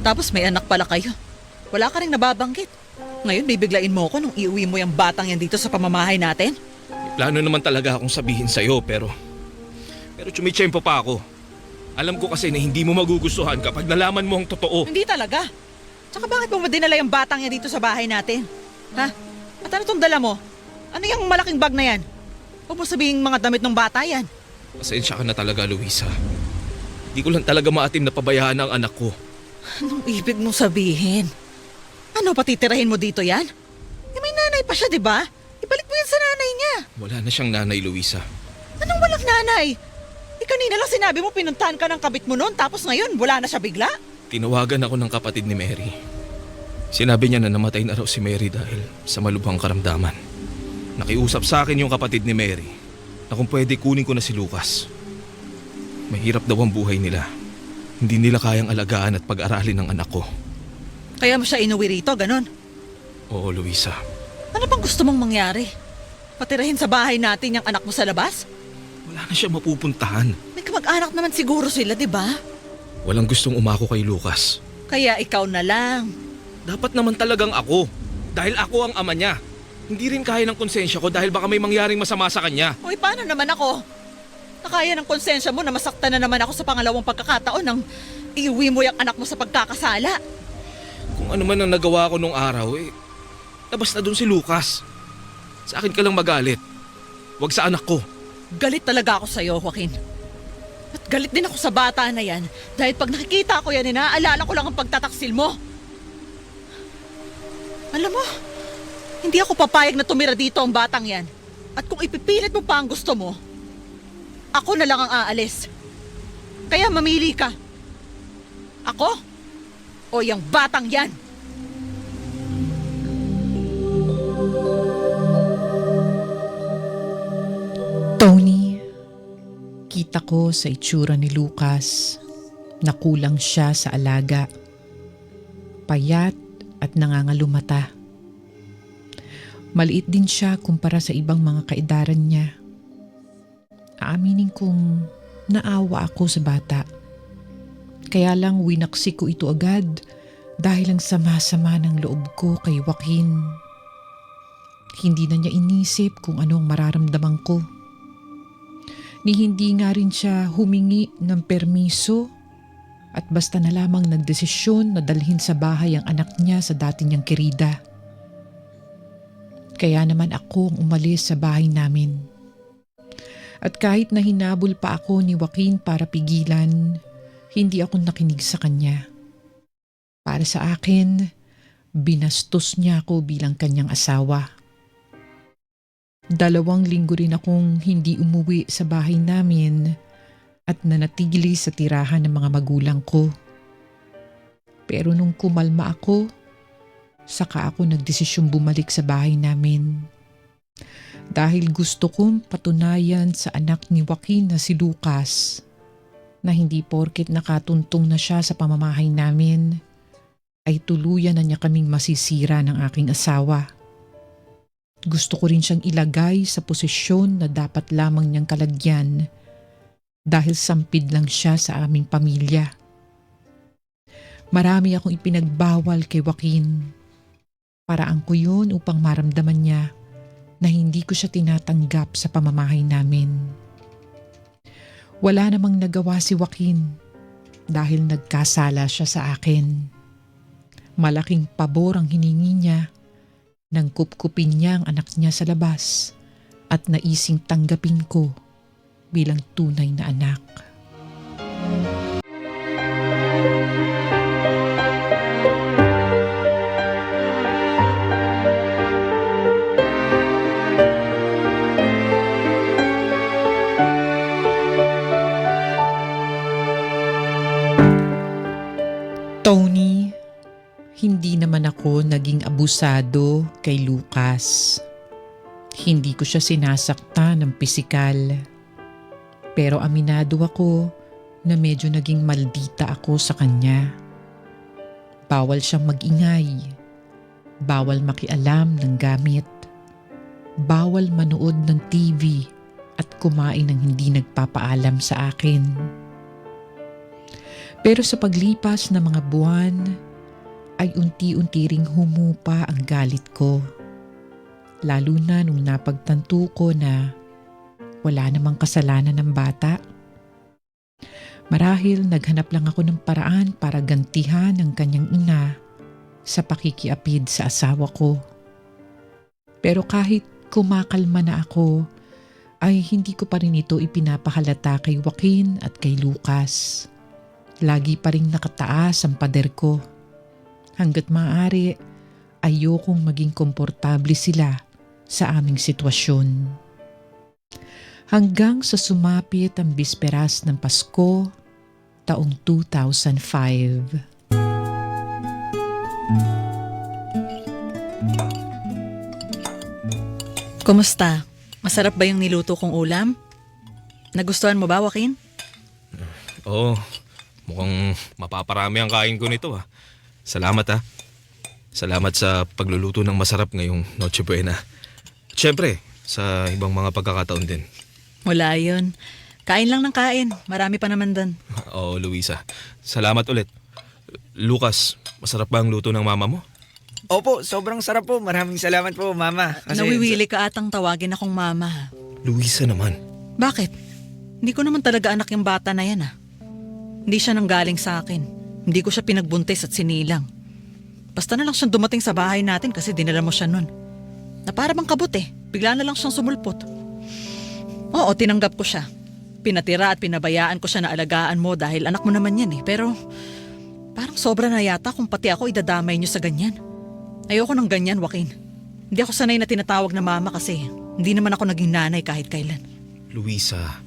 Tapos may anak pala kayo. Wala ka rin nababanggit. Ngayon, bibiglain mo ko nung iuwi mo yung batang yan dito sa pamamahay natin? May plano naman talaga akong sabihin sa'yo pero tsumitsyempo pa ako. Alam ko kasi na hindi mo magugustuhan kapag nalaman mo ang totoo. Hindi talaga. Tsaka bakit mo madinala yung batang yan dito sa bahay natin? Ha? At ano tong dala mo? Ano yung malaking bag na yan? Huwag mo sabihin mga damit ng bata yan. Pasensya ka na talaga, Luisa. Hindi ko lang talaga maatim na pabayaan ang anak ko. Anong ibig mong sabihin? Ano, patitirahin mo dito yan? Eh, may nanay pa siya, di ba? Ibalik mo yan sa nanay niya. Wala na siyang nanay, Luisa. Anong walang nanay? Kanina lang sinabi mo pinuntahan ka ng kabit mo noon tapos ngayon wala na siya bigla? Tinawagan ako ng kapatid ni Mary. Sinabi niya na namatay na raw si Mary dahil sa malubhang karamdaman. Nakiusap sa akin yung kapatid ni Mary na kung pwede kunin ko na si Lucas. Mahirap daw ang buhay nila. Hindi nila kayang alagaan at pag-aralin ng anak ko. Kaya mo siya inuwi rito, ganon? Oo, Luisa. Ano bang gusto mong mangyari? Patirahin sa bahay natin yung anak mo sa labas? Wala na siya mapupuntahan. May kamag-anak naman siguro sila, di ba? Walang gustong umako kay Lucas. Kaya ikaw na lang. Dapat naman talagang ako. Dahil ako ang ama niya. Hindi rin kaya ng konsensya ko dahil baka may mangyaring masama sa kanya. Hoy, paano naman ako? Nakaya ng konsensya mo na masaktan na naman ako sa pangalawang pagkakataon nang iuwi mo yung anak mo sa pagkakasala. Kung ano man ang nagawa ko nung araw, Labas na doon si Lucas. Sa akin ka lang magalit. Huwag sa anak ko. Galit talaga ako sa'yo, Joaquin. At galit din ako sa bata na yan dahil pag nakikita ko yan, inaalala ko lang ang pagtataksil mo. Alam mo, hindi ako papayag na tumira dito ang batang yan. At kung ipipilit mo pa ang gusto mo, ako na lang ang aalis. Kaya mamili ka. Ako o yung batang yan? Tony, kita ko sa itsura ni Lucas na kulang siya sa alaga. Payat at nangangalumata. Maliit din siya kumpara sa ibang mga kaedaran niya. Aaminin kong naawa ako sa bata. Kaya lang winaksi ko ito agad dahil ang sama-sama ng loob ko kay Joaquin. Hindi na niya inisip kung anong mararamdaman ko. Ni hindi nga rin siya humingi ng permiso at basta na lamang nagdesisyon na dalhin sa bahay ang anak niya sa dati niyang kirida. Kaya naman ako ang umalis sa bahay namin. At kahit na hinabol pa ako ni Joaquin para pigilan, hindi ako nakinig sa kanya. Para sa akin, binastos niya ako bilang kanyang asawa. 2 linggo rin akong hindi umuwi sa bahay namin at nanatili sa tirahan ng mga magulang ko. Pero nung kumalma ako, saka ako nagdesisyong bumalik sa bahay namin. Dahil gusto kong patunayan sa anak ni Joaquin na si Lucas na hindi porket nakatuntong na siya sa pamamahay namin ay tuluyan na niya kaming masisira ng aking asawa. Gusto ko rin siyang ilagay sa posisyon na dapat lamang niyang kalagyan dahil sampid lang siya sa aming pamilya. Marami akong ipinagbawal kay Joaquin. Paraan ko yun upang maramdaman niya na hindi ko siya tinatanggap sa pamamahay namin. Wala namang nagawa si Joaquin dahil nagkasala siya sa akin. Malaking pabor ang hiningi niya nang kupkupin niya ang anak niya sa labas at naising tanggapin ko bilang tunay na anak. Tony, hindi naman ako naging abusado kay Lucas. Hindi ko siya sinasaktan ng pisikal. Pero aminado ako na medyo naging maldita ako sa kanya. Bawal siyang magingay. Bawal makialam ng gamit. Bawal manood ng TV at kumain ng hindi nagpapaalam sa akin. Pero sa paglipas ng mga buwan, ay unti-unti ring humupa ang galit ko. Lalo na nung napagtanto ko na wala namang kasalanan ng bata. Marahil naghanap lang ako ng paraan para gantihan ang kanyang ina sa pakikiapid sa asawa ko. Pero kahit kumakalma na ako, ay hindi ko pa rin ito ipinapahalata kay Joaquin at kay Lucas. Lagi pa rin nakataas ang pader ko. Hanggat maaari, ayokong maging komportable sila sa aming sitwasyon. Hanggang sa sumapit ang bisperas ng Pasko, taong 2005. Kumusta? Masarap ba yung niluto kong ulam? Nagustuhan mo ba, Joaquin? Oo, mukhang mapaparami ang kain ko nito ah. Salamat ah. Salamat sa pagluluto ng masarap ngayong Noche Buena. At syempre, sa ibang mga pagkakataon din. Wala yun. Kain lang ng kain. Marami pa naman doon. Oo, Luisa. Salamat ulit. Lucas, masarap ba ang luto ng mama mo? Opo, sobrang sarap po. Maraming salamat po, Mama. Nawiwili ka atang tawagin akong mama. Luisa naman. Bakit? Hindi ko naman talaga anak yung bata na yan ah. Hindi siya nanggaling sa akin. Hindi ko siya pinagbuntis at sinilang. Basta na lang siyang dumating sa bahay natin kasi dinala mo siya nun. Na para bang kabut eh. Bigla na lang siyang sumulpot. Oo, tinanggap ko siya. Pinatira at pinabayaan ko siya na alagaan mo dahil anak mo naman yan eh. Pero parang sobra na yata kung pati ako idadamay niyo sa ganyan. Ayoko ng ganyan, Joaquin. Hindi ako sanay na tinatawag na mama kasi hindi naman ako naging nanay kahit kailan. Luisa,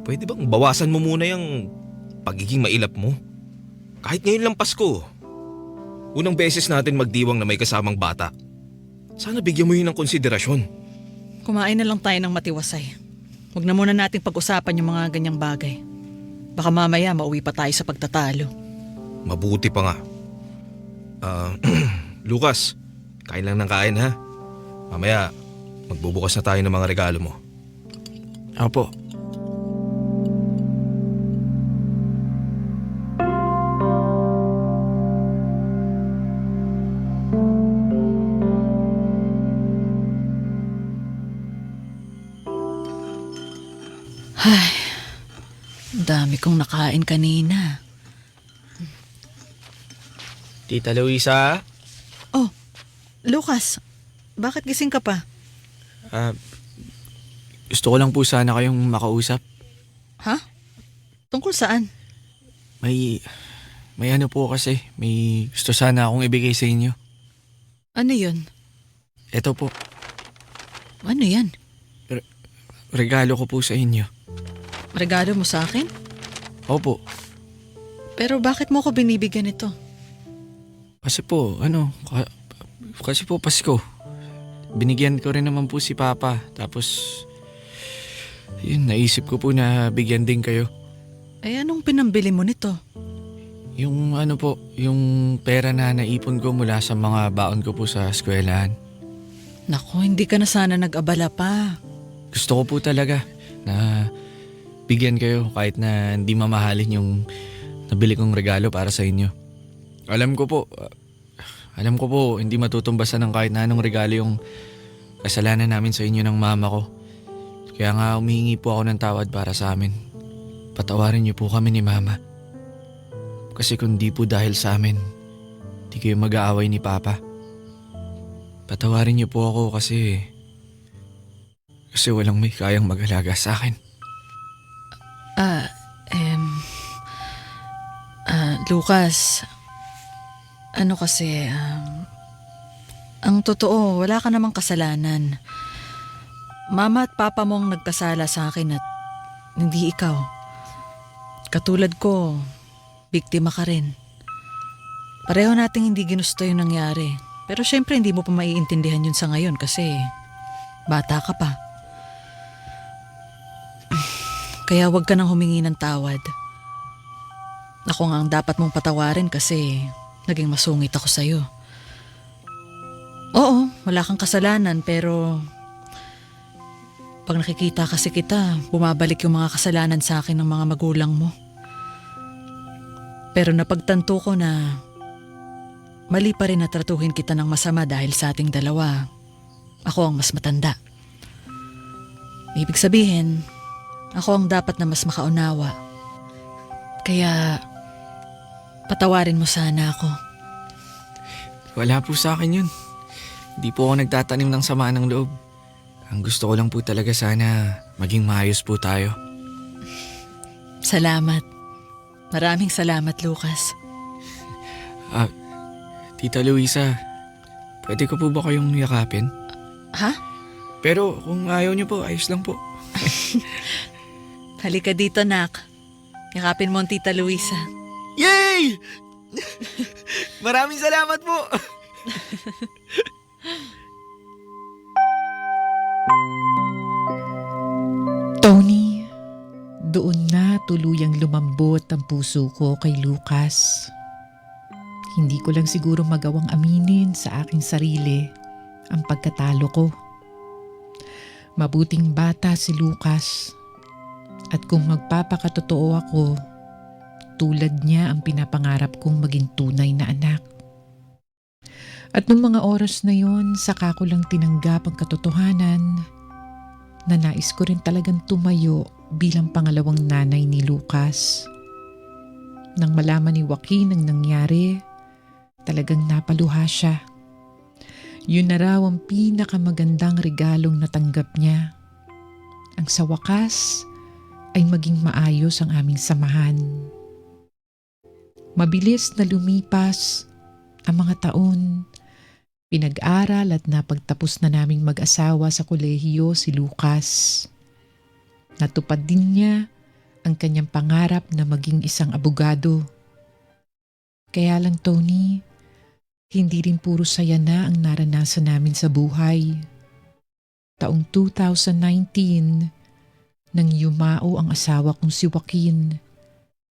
pwede bang bawasan mo muna yung pagiging mailap mo? Kahit ngayon lang Pasko. Unang beses natin magdiwang na may kasamang bata. Sana bigyan mo yun ng konsiderasyon. Kumain na lang tayo ng matiwasay. Huwag na muna natin pag-usapan yung mga ganyang bagay. Baka mamaya mauwi pa tayo sa pagtatalo. Mabuti pa nga. Lucas, kain lang ng kain ha. Mamaya, magbubukas na tayo ng mga regalo mo. Opo. Ay, dami kong nakain kanina. Tita Luisa? Oh, Lucas, bakit gising ka pa? Gusto ko lang po sana kayong makausap. Ha? Tungkol saan? May ano po kasi, may gusto sana akong ibigay sa inyo. Ano yun? Ito po, Ano yan? regalo ko po sa inyo. Regalo mo sa akin? Opo, Pero bakit mo ko binibigyan ito? kasi po, kasi po Pasko. Binigyan ko rin naman po si Papa. Tapos, yun, naisip ko po na bigyan din kayo. Eh anong pinambili mo nito? Yung yung pera na naipon ko mula sa mga baon ko po sa eskwelahan. Naku, hindi ka na sana nag-abala pa. Gusto ko po talaga na bigyan kayo kahit na hindi mamahalin yung nabili kong regalo para sa inyo. Alam ko po, hindi matutumbasan ng kahit na anong regalo yung kasalanan namin sa inyo ng mama ko. Kaya nga humihingi po ako ng tawad para sa amin. Patawarin niyo po kami ni mama. Kasi kung di po dahil sa amin, di kayo mag-aaway ni Papa. Patawarin niyo po ako kasi walang may kayang mag-alaga sa akin. Lucas, ano kasi, ang totoo, wala ka namang kasalanan. Mama at papa mo ang nagkasala sa akin at hindi ikaw. Katulad ko, biktima ka rin. Pareho nating hindi ginusto yung nangyari. Pero syempre hindi mo pa maiintindihan yun sa ngayon kasi bata ka pa. Kaya wag ka nang humingi ng tawad. Ako nga ang dapat mong patawarin kasi naging masungit ako sa'yo. Oo, wala kang kasalanan pero pag nakikita kasi kita, bumabalik yung mga kasalanan sa akin ng mga magulang mo. Pero napagtanto ko na mali pa rin na tratuhin kita ng masama dahil sa ating dalawa. Ako ang mas matanda. Ibig sabihin, ako ang dapat na mas makaunawa. Kaya patawarin mo sana ako. Wala po sa akin yun. Hindi po ako nagtatanim ng sama ng loob. Ang gusto ko lang po talaga sana maging maayos po tayo. Salamat. Maraming salamat, Lucas. Tita Luisa, pwede ko po ba kayong yakapin? Ha? Pero kung ayaw niyo po, ayos lang po. Halika dito, nak. Yakapin mo ang Tita Luisa. Yay! Maraming salamat po! Tony, doon na tuluyang lumambot ang puso ko kay Lucas. Hindi ko lang siguro magawang aminin sa aking sarili ang pagkatalo ko. Mabuting bata si Lucas. At kung magpapakatotoo ako, tulad niya ang pinapangarap kong maging tunay na anak. At nung mga oras na yon, saka ko lang tinanggap ang katotohanan na nais ko rin talagang tumayo bilang pangalawang nanay ni Lucas. Nang malaman ni Joaquin ang nangyari, talagang napaluha siya. Yun na raw ang pinakamagandang regalong natanggap niya. Ang sa wakas ay maging maayos ang aming samahan. Mabilis na lumipas ang mga taon. Pinag-aral at napagtapos na naming mag-asawa sa kolehiyo si Lucas. Natupad din niya ang kanyang pangarap na maging isang abogado. Kaya lang, Tony, hindi rin puro saya na ang naranasan namin sa buhay. Taong 2019, nang yumao ang asawa kong si Joaquin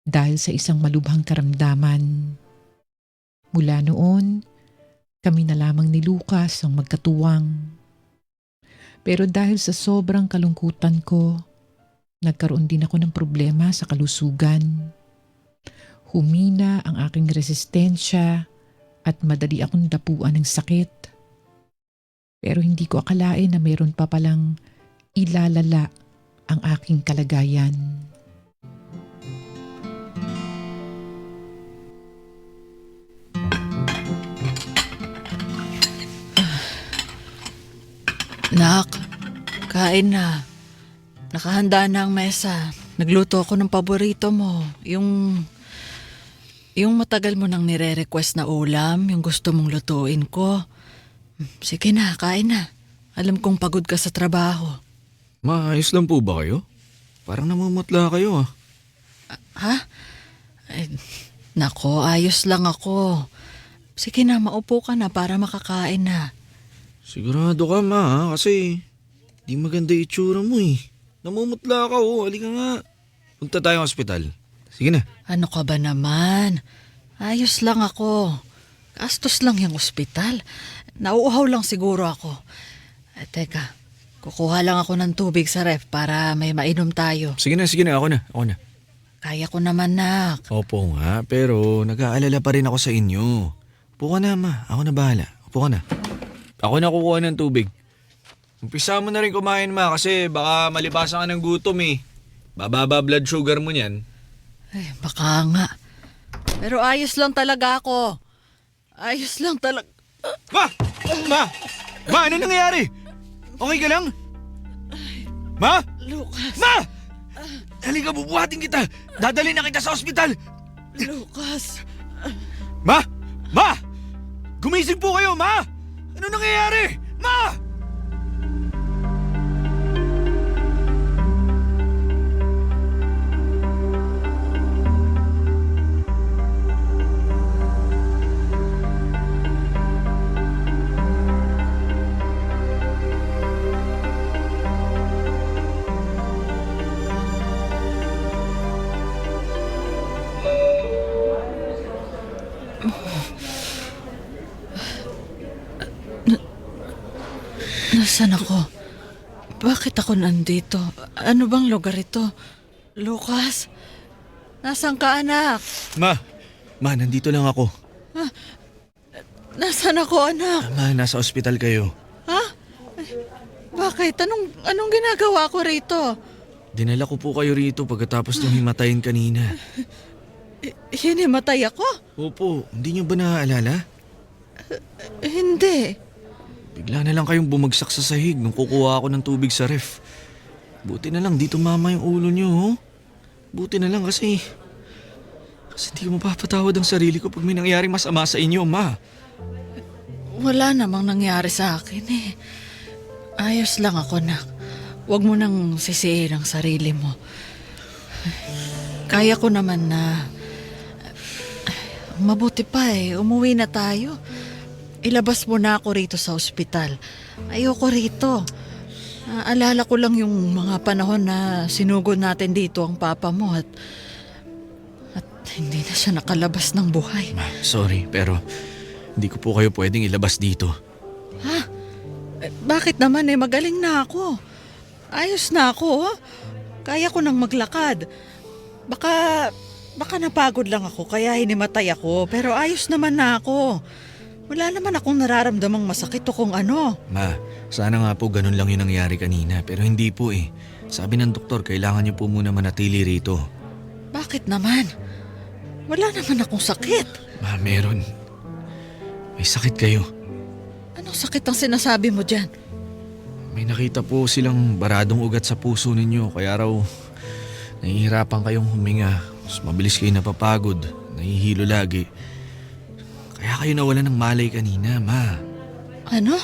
dahil sa isang malubhang karamdaman. Mula noon, kami na lamang ni Lucas ang magkatuwang. Pero dahil sa sobrang kalungkutan ko, nagkaroon din ako ng problema sa kalusugan. Humina ang aking resistensya at madali akong dapuan ng sakit. Pero hindi ko akalain na mayroon pa palang ilalala ang aking kalagayan. Nak, kain na. Nakahanda na ang mesa. Nagluto ako ng paborito mo. Yung matagal mo nang nire-request na ulam, yung gusto mong lutuin ko. Sige na, kain na. Alam kong pagod ka sa trabaho. Ma, ayos lang po ba kayo? Parang namumutla kayo ah. Ha? Ay, nako, ayos lang ako. Sige na, maupo ka na para makakain na. Sigurado ka ma ha? Kasi di maganda itsura mo eh. Namumutla ka oh, halika nga. Punta tayong ospital. Sige na. Ano ka ba naman? Ayos lang ako. Gastos lang yung ospital. Nauuhaw lang siguro ako. Teka, kukuha lang ako ng tubig sa ref para may mainom tayo. Sige na, ako na. Kaya ko naman, nak. Opo nga, pero nag-aalala pa rin ako sa inyo. Upo ka na ma, ako na bahala. Upo ka na. Ako na kukuha ng tubig. Umpisa mo na rin kumain ma kasi baka malipasan ka ng gutom eh. Bababa blood sugar mo niyan. Ay, baka nga. Pero ayos lang talaga ako. Ayos lang talaga. Ma, ano nangyayari? Okay ka lang? Ma? Lucas. Ma! Halika, bubuhatin kita. Dadali na kita sa ospital. Lucas. Ma! Gumising po kayo, ma! Ano nangyayari? Ma! Nasaan ako? Bakit ako nandito? Ano bang lugar ito? Lucas? Nasaan ka, anak? Ma, nandito lang ako. Nasaan ako, anak? Ma, nasa ospital kayo. Ha? Bakit? Anong ginagawa ko rito? Dinala ko po kayo rito pagkatapos nung himatayin kanina. Hinimatay ako? Opo, hindi niyo ba naaalala? Hindi. Bigla na lang kayong bumagsak sa sahig nung kukuha ako ng tubig sa ref. Buti na lang dito mama yung ulo niyo, oh. Buti na lang kasi hindi ko mapapatawad ang sarili ko pag may nangyaring masama sa inyo, ma. Wala namang nangyari sa akin eh. Ayos lang ako, nak. Huwag mo nang sisihin ang sarili mo. Kaya ko naman na... Mabuti pa eh, umuwi na tayo. Ilabas mo na ako rito sa ospital. Ayoko rito. Alala ko lang yung mga panahon na sinugod natin dito ang papa mo at hindi na siya nakalabas ng buhay. Ma, sorry pero hindi ko po kayo pwedeng ilabas dito. Ha? Bakit naman eh? Magaling na ako. Ayos na ako. Oh. Kaya ko nang maglakad. Baka napagod lang ako kaya hinimatay ako. Pero ayos naman na ako. Wala naman akong nararamdamang masakit o kung ano. Ma, sana nga po ganun lang yung nangyari kanina pero hindi po eh. Sabi ng doktor kailangan niyo po muna manatili rito. Bakit naman? Wala naman akong sakit. Ma, meron. may sakit kayo. Anong sakit ang sinasabi mo dyan? May nakita po silang baradong ugat sa puso ninyo, kaya raw nahihirapan kayong huminga. Mas mabilis kayo napapagod, nahihilo lagi. Kaya kayo nawalan ng malay kanina, Ma. Ano?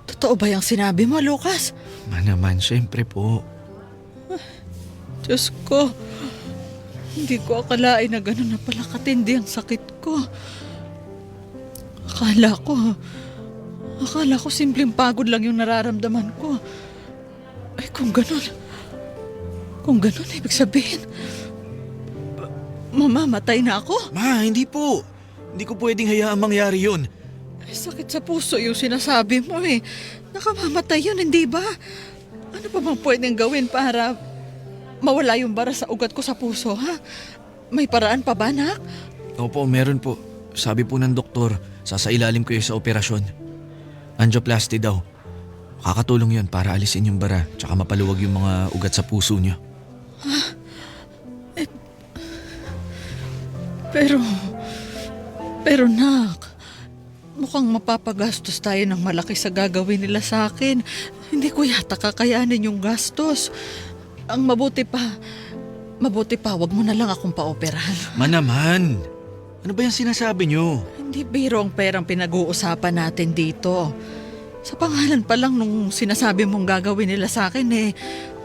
Totoo ba yung sinabi mo, Lucas? Ma naman, syempre po. Diyos ko, hindi ko akalain na gano'n na pala katindi ang sakit ko. Akala ko simpleng pagod lang yung nararamdaman ko. Ay kung gano'n ibig sabihin, mamamatay na ako? Ma, hindi po. Hindi ko pwedeng hayaang mangyari yun. Ay, sakit sa puso yung sinasabi mo eh. Nakamamatay yun, hindi ba? Ano pa bang pwedeng gawin para mawala yung bara sa ugat ko sa puso, ha? May paraan pa ba, nak? Opo, meron po. Sabi po ng doktor, sasailalim kayo sa operasyon. Angioplasty daw. Kakatulong yun para alisin yung bara tsaka mapaluwag yung mga ugat sa puso niyo. Pero nak, mukhang mapapagastos tayo ng malaki sa gagawin nila sa akin. Hindi ko yata kakayanin yung gastos. Ang mabuti pa, wag mo na lang akong paoperahan. Ma naman! Ano ba yung sinasabi niyo? Hindi biro ang perang pinag-uusapan natin dito. Sa pangalan pa lang nung sinasabi mong gagawin nila sa akin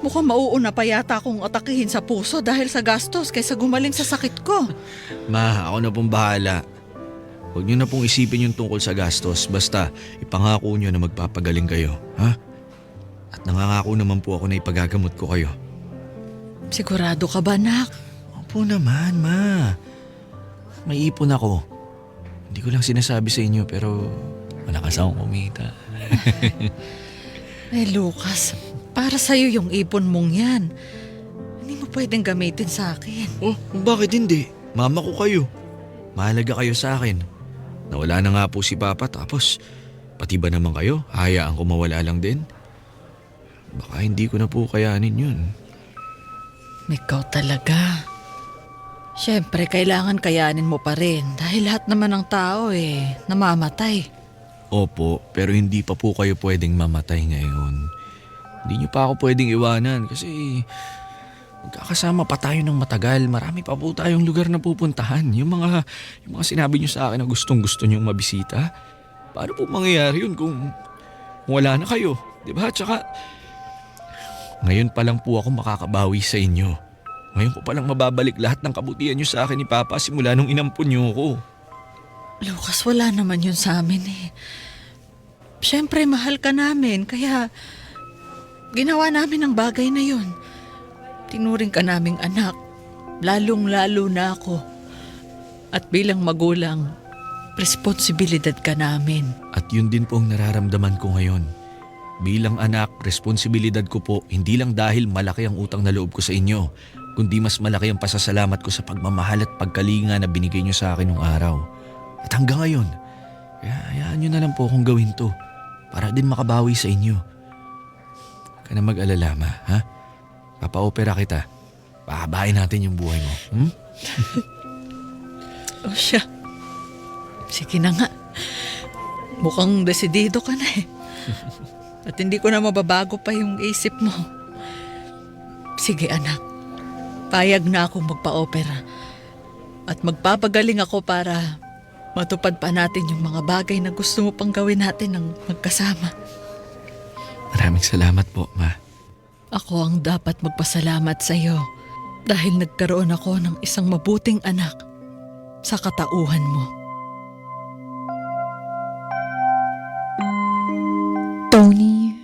mukhang mauuna pa yata akong atakihin sa puso dahil sa gastos kaysa gumaling sa sakit ko. Ma, ako na pong bahala. Huwag niyo na pong isipin yung tungkol sa gastos. Basta ipangako niyo na magpapagaling kayo, ha? At nangangako naman po ako na ipagagamot ko kayo. Sigurado ka ba, nak? Opo naman, Ma. May ipon ako. Hindi ko lang sinasabi sa inyo pero malakas akong kumita. Lucas, para sa'yo yung ipon mong yan. Hindi mo pwedeng gamitin sa akin. Oh, bakit hindi? Mama ko kayo. Mahalaga kayo sa akin. Nawala na nga po si Papa tapos pati ba naman kayo? Hayaan ko mawala lang din? Baka hindi ko na po kayanin yun. Ikaw talaga. Siyempre, kailangan kayanin mo pa rin dahil lahat naman ng tao namamatay. Opo, pero hindi pa po kayo pwedeng mamatay ngayon. Hindi niyo pa ako pwedeng iwanan kasi magkakasama pa tayo ng matagal. Marami pa po tayong lugar na pupuntahan. Yung mga sinabi niyo sa akin na gustong-gusto niyong mabisita. Paano po mangyayari yun kung wala na kayo? Diba? Tsaka ngayon pa lang po ako makakabawi sa inyo. Ngayon ko palang mababalik lahat ng kabutihan niyo sa akin ni Papa simula nung inampun niyo ako. Lucas, wala naman yun sa amin Siyempre, mahal ka namin, kaya ginawa namin ang bagay na yun. Tinuring ka naming anak, lalong-lalo na ako. At bilang magulang, responsibilidad ka namin. At yun din po ang nararamdaman ko ngayon. Bilang anak, responsibilidad ko po hindi lang dahil malaki ang utang na loob ko sa inyo, kundi mas malaki ang pasasalamat ko sa pagmamahal at pagkalinga na binigay niyo sa akin nung araw. At hanggang ngayon, kaya hayaan niyo na lang po akong gawin to para din makabawi sa inyo. Huwag ka na mag-alala, Ma, ha? Papa-opera kita. Pahabain natin yung buhay mo. O siya. Sige na nga. Mukhang desidido ka na At hindi ko na mababago pa yung isip mo. Sige anak. Payag na akong magpa-opera. At magpapagaling ako para matupad pa natin yung mga bagay na gusto mo pang gawin natin ng magkasama. Maraming salamat po, Ma. Ako ang dapat magpasalamat sa iyo dahil nagkaroon ako ng isang mabuting anak sa katauhan mo. Tony,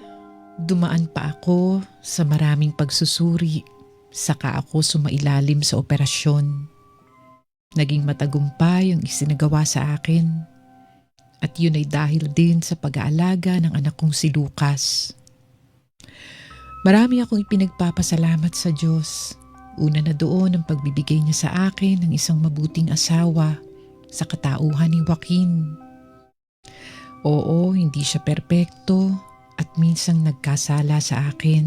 dumaan pa ako sa maraming pagsusuri saka ako sumailalim sa operasyon. Naging matagumpay ang isinagawa sa akin at yun ay dahil din sa pag-aalaga ng anak kong si Lucas. Marami akong ipinagpapasalamat sa Diyos. Una na doon ang pagbibigay niya sa akin ng isang mabuting asawa sa katauhan ni Joaquin. Oo, hindi siya perpekto at minsang nagkasala sa akin.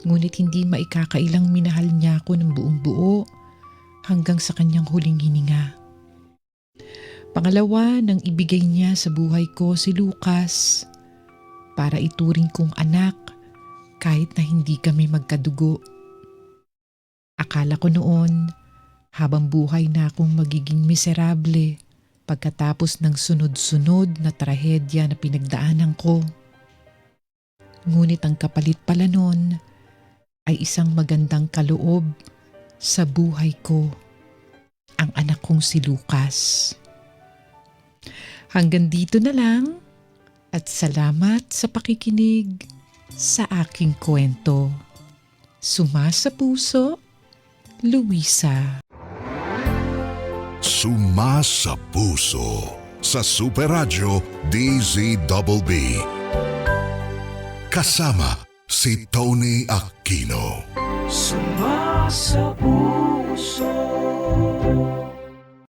Ngunit hindi maikakailang minahal niya ako ng buong buo hanggang sa kanyang huling hininga. Pangalawa, nang ibigay niya sa buhay ko si Lucas para ituring kong anak kahit na hindi kami magkadugo. Akala ko noon, habang buhay na akong magiging miserable pagkatapos ng sunod-sunod na trahedya na pinagdaanan ko. Ngunit ang kapalit pala noon ay isang magandang kaloob sa buhay ko, ang anak kong si Lucas. Hanggang dito na lang at salamat sa pakikinig sa aking kwento. Sumasa Puso, Luisa. Sumasa Puso sa Super Radio DZBB. Kasama si Tony Aquino. Sumasa puso.